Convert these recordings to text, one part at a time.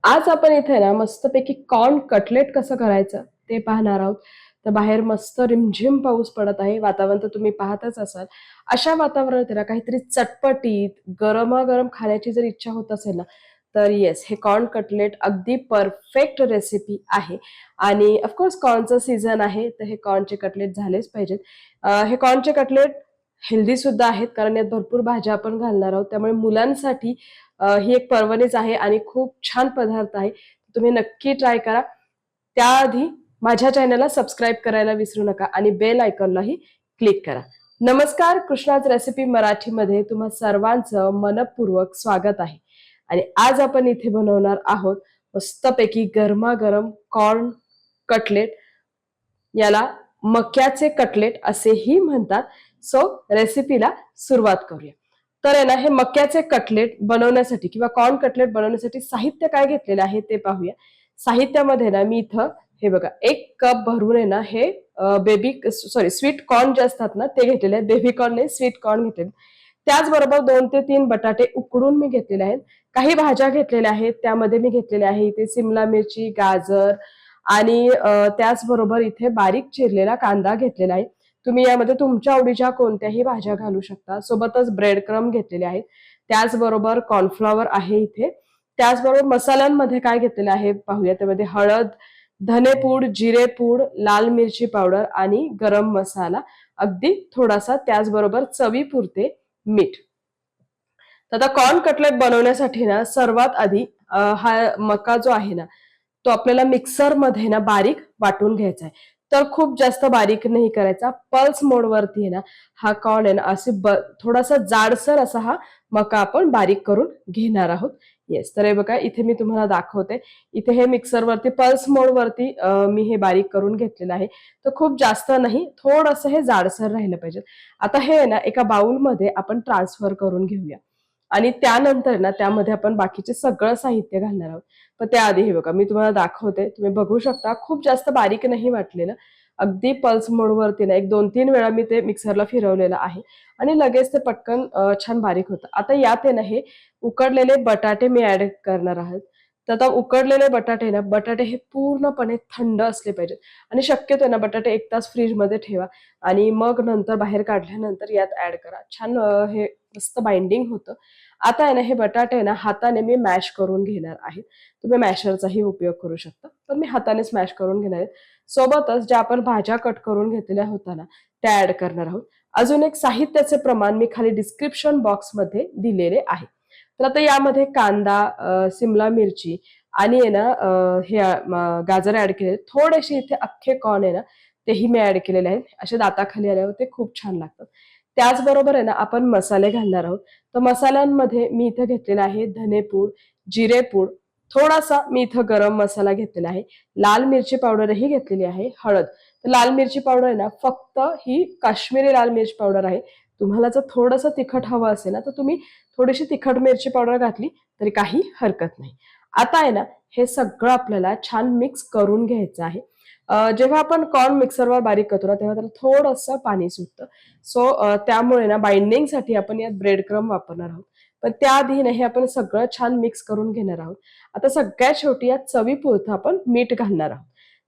आज आपण इथे ना मस्तपैकी कॉर्न कटलेट कसं करायचं ते पाहणार आहोत. तर बाहेर मस्त रिमझिम पाऊस पडत आहे. वातावरण तर तुम्ही पाहतच असाल. अशा वातावरणात आहे ना काहीतरी चटपटीत, गरमागरम खाण्याची जर इच्छा होत असेल ना, तर येस हे कॉर्न कटलेट अगदी परफेक्ट रेसिपी आहे. आणि ऑफकोर्स कॉर्नचं सीझन आहे, तर हे कॉर्नचे कटलेट झालेच पाहिजेत. हे कॉर्नचे कटलेट हेल्दी सुद्धा आहेत, कारण यात भरपूर भाज्या आपण घालणार आहोत. त्यामुळे मुलांसाठी ही एक पर्वणीच आहे आणि खूप छान पदार्थ आहे. तुम्ही नक्की ट्राय करा. त्याआधी माझ्या चॅनलला सबस्क्राईब करायला विसरू नका आणि बेल आयकॉनलाही क्लिक करा. नमस्कार, कृष्णाज रेसिपी मराठीमध्ये तुम्हा सर्वांचं मनपूर्वक स्वागत आहे. आणि आज आपण इथे बनवणार आहोत मस्तपैकी गरमागरम कॉर्न कटलेट. याला मक्याचे कटलेट असेही म्हणतात. सो रेसिपीला सुरुवात करूया. तर आहे ना हे मक्याचे कटलेट बनवण्यासाठी किंवा कॉर्न कटलेट बनवण्यासाठी साहित्य काय घेतलेलं आहे ते पाहूया. साहित्यामध्ये ना मी इथं हे बघा 1 कप भरून आहे ना हे स्वीट कॉर्न जे असतात ना ते घेतलेले आहेत. बेबी कॉर्न नाही, स्वीट कॉर्न घेतलेले. त्याचबरोबर 2 ते 3 बटाटे उकडून मी घेतलेले आहेत. काही भाज्या घेतलेल्या आहेत. त्यामध्ये मी घेतलेले आहे इथे सिमला मिरची, गाजर आणि त्याचबरोबर इथे बारीक चिरलेला कांदा घेतलेला आहे. तुम्ही यामध्ये तुमच्या आवडीच्या कोणत्याही भाज्या घालू शकता. सोबतच ब्रेड क्रम्ब घेतलेले आहेत. त्याचबरोबर कॉर्नफ्लॉवर आहे इथे. त्याचबरोबर मसाल्यांमध्ये काय घेतलेलं आहे पाहूया. त्यामध्ये हळद, धनेपूड, जिरेपूड, लाल मिरची पावडर आणि गरम मसाला अगदी थोडासा, त्याचबरोबर चवीपुरते मीठ. तर आता कॉर्न कटलेट बनवण्यासाठी ना सर्वात आधी हा मका जो आहे ना तो आपल्याला मिक्सरमध्ये ना बारीक वाटून घ्यायचा आहे. तर खूप जास्त बारीक नाही करायचा. पल्स मोडवरती आहे ना हा कॉर्न आहे ना थोडासा जाडसर असा हा मका आपण बारीक करून घेणार आहोत. येस, तर हे बघा इथे मी तुम्हाला दाखवते. इथे हे मिक्सरवरती पल्स मोडवरती मी हे बारीक करून घेतलेलं आहे. तर खूप जास्त नाही, थोडंसं हे जाडसर राहिलं पाहिजे. आता हे आहे ना एका बाउलमध्ये आपण ट्रान्सफर करून घेऊया. आणि त्यानंतर ना त्यामध्ये आपण बाकीचे सगळं साहित्य घालणार आहोत. पण त्याआधी हे बघा मी तुम्हाला दाखवते. तुम्ही बघू शकता खूप जास्त बारीक नाही वाटलेलं. अगदी पल्स मोडवरती ना 1-2-3 वेळा मी ते मिक्सरला फिरवलेलं आहे आणि लगेच ते पटकन छान बारीक होतं. आता यात आहे ना हे उकडलेले बटाटे मी ऍड करणार आहोत. तर आता उकडलेले बटाटे हे पूर्णपणे थंड असले पाहिजेत आणि शक्यतो ना बटाटे 1 तास फ्रीजमध्ये ठेवा आणि मग नंतर बाहेर काढल्यानंतर यात ऍड करा. छान हे मस्त बाइंडिंग होतं. आता आहे ना हे बटाटे ना हाताने मी मॅश करून घेणार आहे. तुम्ही मॅशरचाही उपयोग करू शकता, पण मी हातानेच मॅश करून घेणार आहे. सोबतच ज्या आपण भाज्या कट करून घेतलेल्या होत्या ना त्या ऍड करणार आहोत. अजून एक साहित्याचे प्रमाण मी खाली डिस्क्रिप्शन बॉक्समध्ये दिलेले आहे. तर आता यामध्ये कांदा, सिमला मिरची आणि आहे ना गाजर ऍड केले. थोडेसे इथे अख्खे कॉर्न आहे ना तेही मी ऍड केलेले आहेत. असे दाताखाली आल्यावर ते खूप छान लागतात. त्याचबरोबर आहे ना आपण मसाले घालणार आहोत. तर मसाल्यांमध्ये मी इथं घेतलेला आहे धनेपूड, जिरेपूड, थोडासा मी इथं गरम मसाला घेतलेला आहे. लाल मिरची पावडरही घेतलेली आहे, हळद. तर लाल मिरची पावडर आहे ना फक्त ही काश्मीरी लाल मिरची पावडर आहे. तुम्हाला जर थोडंसं तिखट हवं असेल ना तर तुम्ही थोडीशी तिखट मिरची पावडर घातली तरी काही हरकत नाही. आता आहे ना हे सगळं आपल्याला छान मिक्स करून घ्यायचं आहे. जेव्हा आपण कॉर्न मिक्सरवर बारीक करतो ना तेव्हा त्याला थोडंसं पाणी सुटतं. सो त्यामुळे ना बाइंडिंगसाठी आपण यात ब्रेड क्रम्ब वापरणार आहोत. पण त्याआधी ना हे आपण सगळं छान मिक्स करून घेणार आहोत. आता सगळ्यात शेवटी यात चवीपुरतं आपण मीठ घालणार आहोत.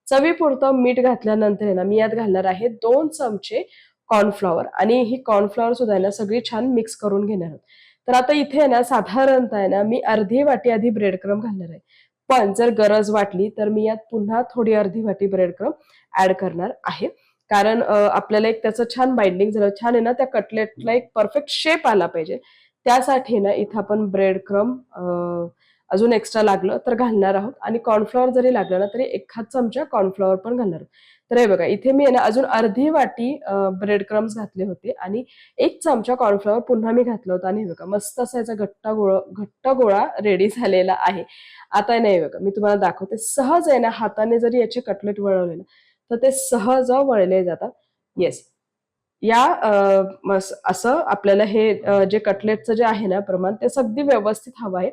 चवीपुरतं मीठ घातल्यानंतर आहे ना मी यात घालणार आहे 2 चमचे कॉर्नफ्लॉवर आणि ही कॉर्नफ्लॉवर सुद्धा आहे ना सगळी छान मिक्स करून घेणार आहोत. तर आता इथे आहे ना साधारणतः आहे ना मी अर्धी वाटी आधी ब्रेड क्रम्ब घालणार आहे. पण जर गरज वाटली तर मी यात पुन्हा थोडी अर्धी वाटी ब्रेड क्रम्ब ऍड करणार आहे. कारण आपल्याला एक त्याचं छान बाइंडिंग झालं छान आहे ना त्या कटलेटला एक परफेक्ट शेप आला पाहिजे. त्यासाठी ना इथं आपण ब्रेड क्रम्ब अजून एक्स्ट्रा लागलं तर घालणार आहोत आणि कॉर्नफ्लॉवर जरी लागलं ना तरी 1/2 चमचा कॉर्नफ्लॉवर पण घालणार आहोत. तर हे बघा इथे मी आहे ना अजून अर्धी वाटी ब्रेड क्रम्स घातले होते आणि 1 चमचा कॉर्नफ्लॉवर पुन्हा मी घातलं होतं आणि हे बघा मस्त असा याचा घट्ट गोळा रेडी झालेला आहे. आता नाही बघा मी तुम्हाला दाखवते. सहज आहे ना हाताने जरी याचे कटलेट वळवले ना तर ते सहज वळले जातात. येस, या असं आपल्याला हे जे कटलेटचं जे आहे ना प्रमाण ते अगदी व्यवस्थित हवं आहे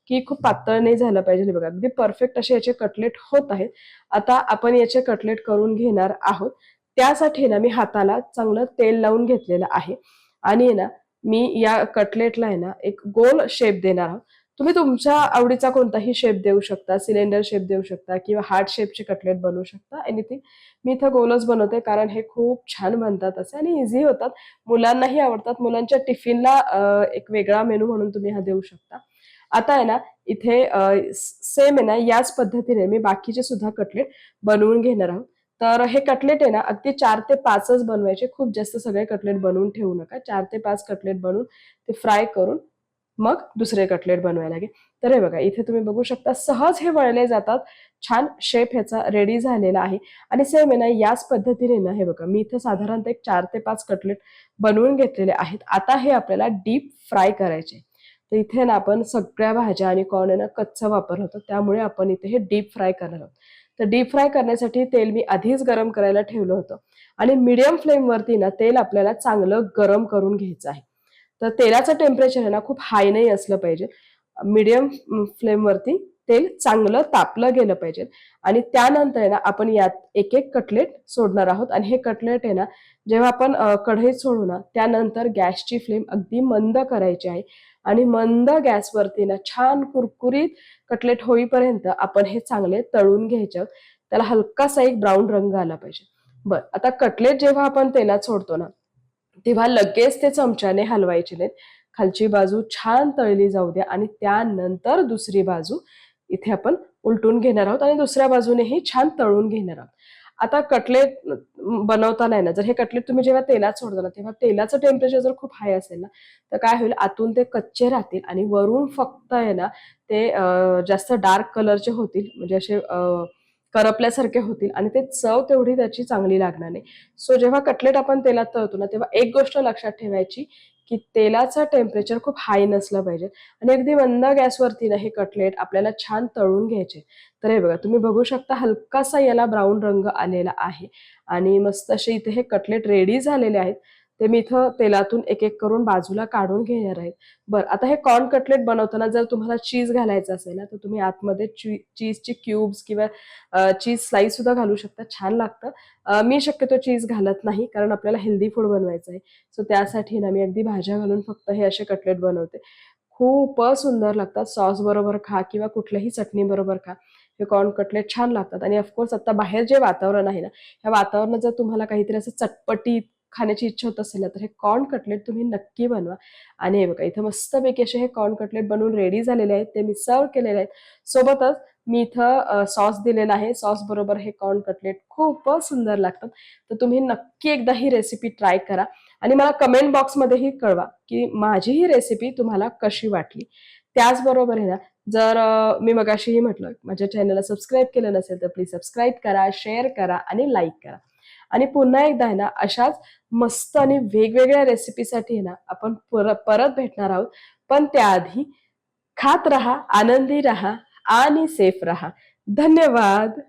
की खूप पातळ नाही झालं पाहिजे. बघा अगदी परफेक्ट असे याचे कटलेट होत आहेत. आता आपण याचे कटलेट करून घेणार आहोत. त्यासाठी ना मी हाताला चांगलं तेल लावून घेतलेलं आहे आणि ना मी या कटलेटला आहे ना एक गोल शेप देणार आहोत. तुम्ही तुमच्या आवडीचा कोणताही शेप देऊ शकता, सिलेंडर शेप देऊ शकता किंवा हार्ट शेपचे कटलेट बनवू शकता, एनिथिंग. मी इथं गोलच बनवते कारण हे खूप छान बनतात असे आणि इझी होतात. मुलांनाही आवडतात. मुलांच्या टिफिनला एक वेगळा मेनू म्हणून तुम्ही हा देऊ शकता. आता आहे ना, इथे सेम आहे ना, याच पद्धतीने मी बाकीचे सुद्धा कटलेट बनवून घेणार आहोत. तर हे कटलेट आहे ना, अगदी 4 ते 5च बनवायचे. खूप जास्त सगळे कटलेट बनवून ठेवू नका. 4 ते 5 कटलेट बनवून ते फ्राय करून मग दुसरे कटलेट बनवायला लागेल. तर हे बघा, इथे तुम्ही बघू शकता सहज हे वळले जातात. छान शेप ह्याचा रेडी झालेला आहे आणि सेम आहे ना, याच पद्धतीने ना, हे बघा, मी इथं साधारणतः एक 4 ते 5 कटलेट बनवून घेतलेले आहेत. आता हे आपल्याला डीप फ्राय करायचे. तर इथे ना आपण सगळ्या भाज्या आणि कॉर्न आहे ना कच्चं वापरलं होतं, त्यामुळे आपण इथे हे डीप फ्राय करणार आहोत. तर डीप फ्राय करण्यासाठी तेल मी आधीच गरम करायला ठेवलं होतं आणि मीडियम फ्लेमवरती ना तेल आपल्याला चांगलं गरम करून घ्यायचं आहे. तर तेलाचं टेम्परेचर आहे ना खूप हाय नाही असलं पाहिजे. मीडियम फ्लेमवरती तेल चांगलं तापलं गेलं पाहिजे आणि त्यानंतर आहे ना आपण यात एक एक कटलेट सोडणार आहोत आणि हे कटलेट आहे ना जेव्हा आपण कढईत सोडू ना त्यानंतर गॅसची फ्लेम अगदी मंद करायची आहे आणि मंद गॅसवरती ना छान कुरकुरीत कटलेट होईपर्यंत आपण हे चांगले तळून घ्यायचे आहोत. त्याला हलकासा एक ब्राऊन रंग आला पाहिजे. बरं, आता कटलेट जेव्हा आपण तेलात सोडतो ना तेव्हा लगेच ते चमच्याने हलवायचे नाहीत. खालची बाजू छान तळली जाऊ द्या आणि त्यानंतर दुसरी बाजू इथे आपण उलटून घेणार आहोत आणि दुसऱ्या बाजूनेही छान तळून घेणार आहोत. आता कटलेट बनवताना आहे ना, जर हे कटलेट तुम्ही जेव्हा तेलात सोडता ना, तेव्हा तेलाचं टेम्परेचर जर खूप हाय असेल ना, तर काय होईल आतून ते कच्चे राहतील आणि वरून फक्त आहे ना, ते जास्त डार्क कलरचे होतील म्हणजे असे करपल्यासारखे होतील आणि ते चव तेवढी त्याची चांगली लागणार नाही. सो जेव्हा कटलेट आपण तेलात तळतो ना, तेव्हा एक गोष्ट लक्षात ठेवायची, की तेलाचं टेम्परेचर खूप हाय नसलं पाहिजे आणि अगदी मंद गॅसवरती ना हे कटलेट आपल्याला छान तळून घ्यायचे. तर हे बघा, तुम्ही बघू शकता हलकासा याला ब्राऊन रंग आलेला आहे आणि मस्त असे इथे हे कटलेट रेडी झालेले आहेत. ते मी इथं तेलातून एक-एक करून बाजूला काढून घेणार आहे. बरं, आता हे कॉर्न कटलेट बनवताना जर तुम्हाला चीज घालायचं असेल ना, तर तुम्ही आतमध्ये चीजचे क्यूब्स किंवा चीज स्लाइस सुद्धा घालू शकता. छान लागतं. मी शक्यतो चीज घालत नाही कारण आपल्याला हेल्दी फूड बनवायचं आहे. सो त्यासाठी ना मी अगदी भाज्या घालून फक्त हे असे कटलेट बनवते. खूपच सुंदर लागतात. सॉस बरोबर खा किंवा कुठल्याही चटणी बरोबर खा. हे कॉर्न कटलेट छान लागतात आणि ऑफकोर्स आता बाहेर जे वातावरण आहे ना, ह्या वातावरणात जर तुम्हाला काहीतरी असं चटपटीत खाण्याची इच्छा होत असेल ना, तर हे कॉर्न कटलेट तुम्ही नक्की बनवा. आणि हे बघा इथं मस्तपैकी असे हे कॉर्न कटलेट बनवून रेडी झालेले आहेत. ते मी सर्व्ह केलेले आहेत. सोबतच मी इथं सॉस दिलेला आहे. सॉस बरोबर हे कॉर्न कटलेट खूपच सुंदर लागतात. तर तुम्ही नक्की एकदा ही रेसिपी ट्राय करा आणि मला कमेंट बॉक्समध्येही कळवा, की माझी ही रेसिपी तुम्हाला कशी वाटली. त्याचबरोबर आहे ना, जर मी मगाशीही म्हटलं, माझ्या चॅनलला सबस्क्राईब केलं नसेल, तर प्लीज सबस्क्राईब करा, शेअर करा आणि लाईक करा. आणि पुन्हा एकदा आहे ना, अशाच मस्त आणि वेगवेगळ्या रेसिपीसाठी आहे ना, आपण परत भेटणार आहोत. पण त्याआधी खात रहा, आनंदी रहा आणि सेफ रहा. धन्यवाद.